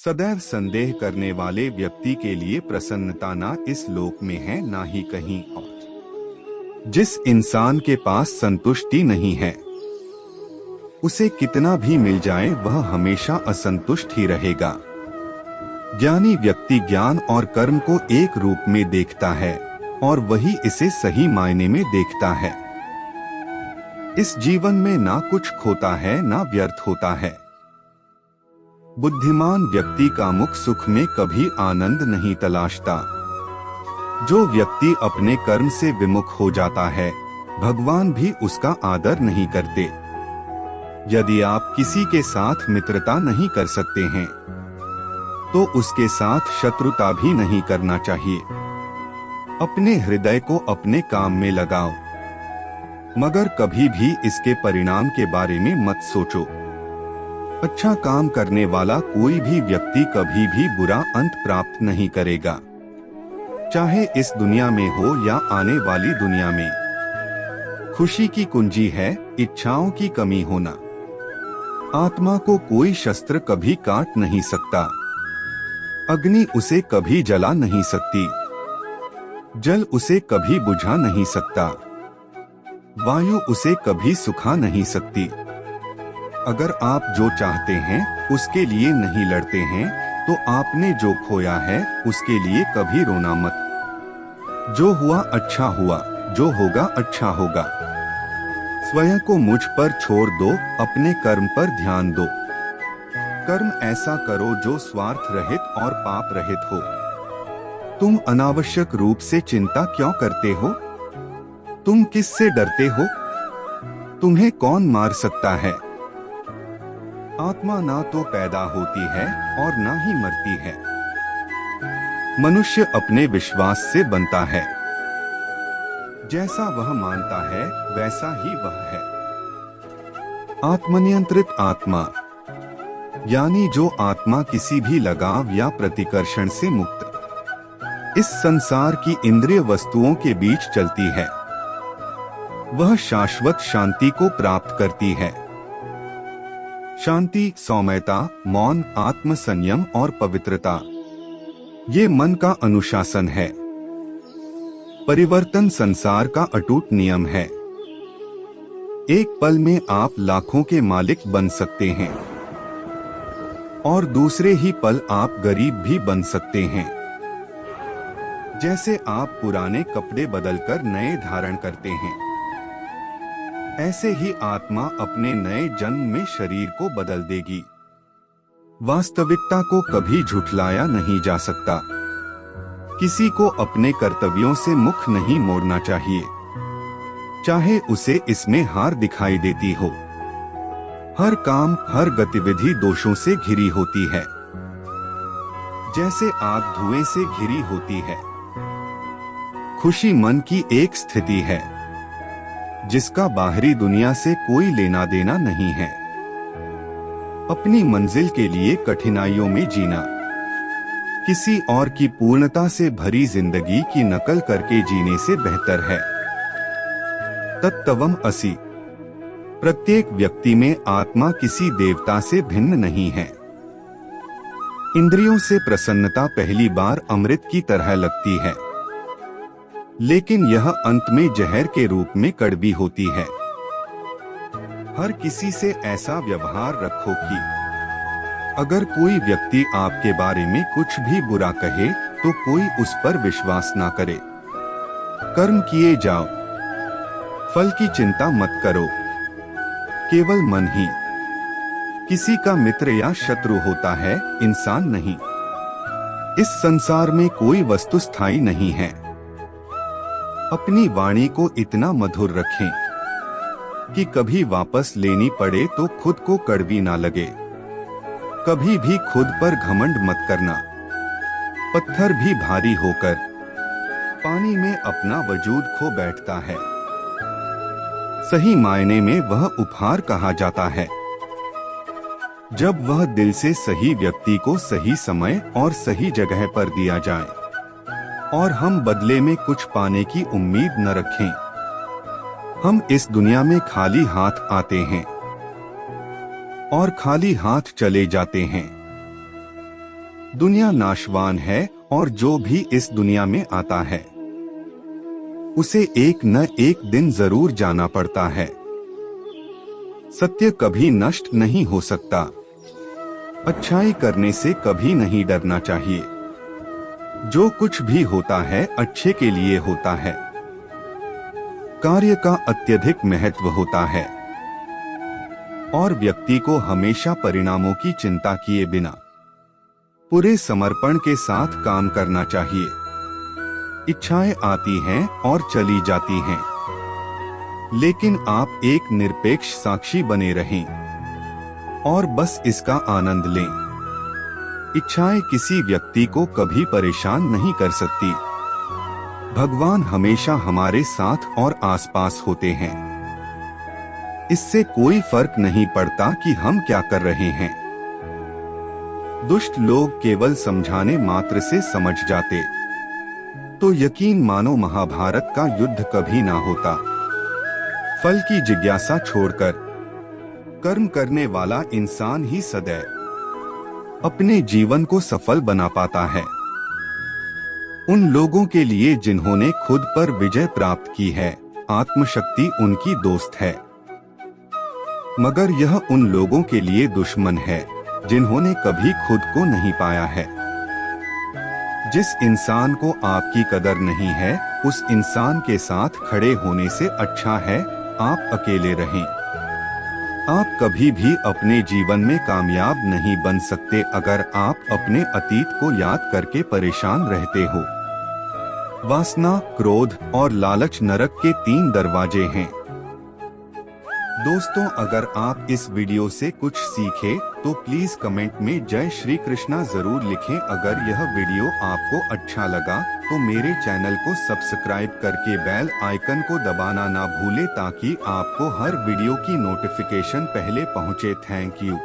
सदैव संदेह करने वाले व्यक्ति के लिए प्रसन्नता ना इस लोक में है ना ही कहीं और। जिस इंसान के पास संतुष्टि नहीं है, उसे कितना भी मिल जाए वह हमेशा असंतुष्ट ही रहेगा। ज्ञानी व्यक्ति ज्ञान और कर्म को एक रूप में देखता है और वही इसे सही मायने में देखता है। इस जीवन में ना कुछ खोता है ना व्यर्थ होता है। बुद्धिमान व्यक्ति का मुख सुख में कभी आनंद नहीं तलाशता। जो व्यक्ति अपने कर्म से विमुख हो जाता है, भगवान भी उसका आदर नहीं करते। यदि आप किसी के साथ मित्रता नहीं कर सकते हैं, तो उसके साथ शत्रुता भी नहीं करना चाहिए। अपने हृदय को अपने काम में लगाओ, मगर कभी भी इसके परिणाम के बारे में मत सोचो। अच्छा काम करने वाला कोई भी व्यक्ति कभी भी बुरा अंत प्राप्त नहीं करेगा, चाहे इस दुनिया में हो या आने वाली दुनिया में। खुशी की कुंजी है इच्छाओं की कमी होना। आत्मा को कोई शस्त्र कभी काट नहीं सकता। अग्नि उसे कभी जला नहीं सकती। जल उसे कभी बुझा नहीं सकता। वायु उसे कभी सुखा नहीं सकती। अगर आप जो चाहते हैं उसके लिए नहीं लड़ते हैं, तो आपने जो खोया है उसके लिए कभी रोना मत। जो हुआ अच्छा हुआ, जो होगा अच्छा होगा। स्वयं को मुझ पर छोड़ दो, अपने कर्म पर ध्यान दो। कर्म ऐसा करो जो स्वार्थ रहित और पाप रहित हो। तुम अनावश्यक रूप से चिंता क्यों करते हो? तुम किससे डरते हो? तुम्हें कौन मार सकता है? आत्मा ना तो पैदा होती है और ना ही मरती है। मनुष्य अपने विश्वास से बनता है। जैसा वह मानता है वैसा ही वह है। आत्मनियंत्रित आत्मा यानी जो आत्मा किसी भी लगाव या प्रतिकर्षण से मुक्त इस संसार की इंद्रिय वस्तुओं के बीच चलती है, वह शाश्वत शांति को प्राप्त करती है। शांति, सौम्यता, मौन, आत्म संयम और पवित्रता, ये मन का अनुशासन है। परिवर्तन संसार का अटूट नियम है। एक पल में आप लाखों के मालिक बन सकते हैं और दूसरे ही पल आप गरीब भी बन सकते हैं। जैसे आप पुराने कपड़े बदलकर नए धारण करते हैं, ऐसे ही आत्मा अपने नए जन्म में शरीर को बदल देगी। वास्तविकता को कभी झुठलाया नहीं जा सकता। किसी को अपने कर्तव्यों से मुख नहीं मोड़ना चाहिए, चाहे उसे इसमें हार दिखाई देती हो। हर काम, हर गतिविधि दोषों से घिरी होती है, जैसे आग धुएं से घिरी होती है। खुशी मन की एक स्थिति है जिसका बाहरी दुनिया से कोई लेना देना नहीं है। अपनी मंजिल के लिए कठिनाइयों में जीना, किसी और की पूर्णता से भरी जिंदगी की नकल करके जीने से बेहतर है। तत्त्वम् असि। प्रत्येक व्यक्ति में आत्मा किसी देवता से भिन्न नहीं है। इंद्रियों से प्रसन्नता पहली बार अमृत की तरह लगती है, लेकिन यह अंत में जहर के रूप में कड़वी होती है। हर किसी से ऐसा व्यवहार रखो कि अगर कोई व्यक्ति आपके बारे में कुछ भी बुरा कहे तो कोई उस पर विश्वास ना करे। कर्म किए जाओ, फल की चिंता मत करो। केवल मन ही किसी का मित्र या शत्रु होता है, इंसान नहीं। इस संसार में कोई वस्तु स्थायी नहीं है। अपनी वाणी को इतना मधुर रखें कि कभी वापस लेनी पड़े तो खुद को कड़वी ना लगे। कभी भी खुद पर घमंड मत करना। पत्थर भी भारी होकर पानी में अपना वजूद खो बैठता है। सही मायने में वह उपहार कहा जाता है जब वह दिल से सही व्यक्ति को सही समय और सही जगह पर दिया जाए और हम बदले में कुछ पाने की उम्मीद न रखें। हम इस दुनिया में खाली हाथ आते हैं और खाली हाथ चले जाते हैं। दुनिया नाशवान है और जो भी इस दुनिया में आता है उसे एक न एक दिन जरूर जाना पड़ता है। सत्य कभी नष्ट नहीं हो सकता। अच्छाई करने से कभी नहीं डरना चाहिए। जो कुछ भी होता है अच्छे के लिए होता है। कार्य का अत्यधिक महत्व होता है और व्यक्ति को हमेशा परिणामों की चिंता किए बिना पूरे समर्पण के साथ काम करना चाहिए। इच्छाएं आती हैं और चली जाती हैं, लेकिन आप एक निरपेक्ष साक्षी बने रहें और बस इसका आनंद लें। इच्छाएं किसी व्यक्ति को कभी परेशान नहीं कर सकती। भगवान हमेशा हमारे साथ और आसपास होते हैं। इससे कोई फर्क नहीं पड़ता कि हम क्या कर रहे हैं। दुष्ट लोग केवल समझाने मात्र से समझ जाते तो यकीन मानो महाभारत का युद्ध कभी ना होता। फल की जिज्ञासा छोड़कर कर्म करने वाला इंसान ही सदैव अपने जीवन को सफल बना पाता है। उन लोगों के लिए जिन्होंने खुद पर विजय प्राप्त की है, आत्मशक्ति उनकी दोस्त है, मगर यह उन लोगों के लिए दुश्मन है जिन्होंने कभी खुद को नहीं पाया है। जिस इंसान को आपकी कदर नहीं है, उस इंसान के साथ खड़े होने से अच्छा है आप अकेले रहें। आप कभी भी अपने जीवन में कामयाब नहीं बन सकते अगर आप अपने अतीत को याद करके परेशान रहते हो। वासना, क्रोध और लालच नरक के 3 दरवाजे हैं। दोस्तों, अगर आप इस वीडियो से कुछ सीखे तो प्लीज कमेंट में जय श्री कृष्णा जरूर लिखें। अगर यह वीडियो आपको अच्छा लगा तो मेरे चैनल को सब्सक्राइब करके बेल आइकन को दबाना ना भूले ताकि आपको हर वीडियो की नोटिफिकेशन पहले पहुंचे। Thank you.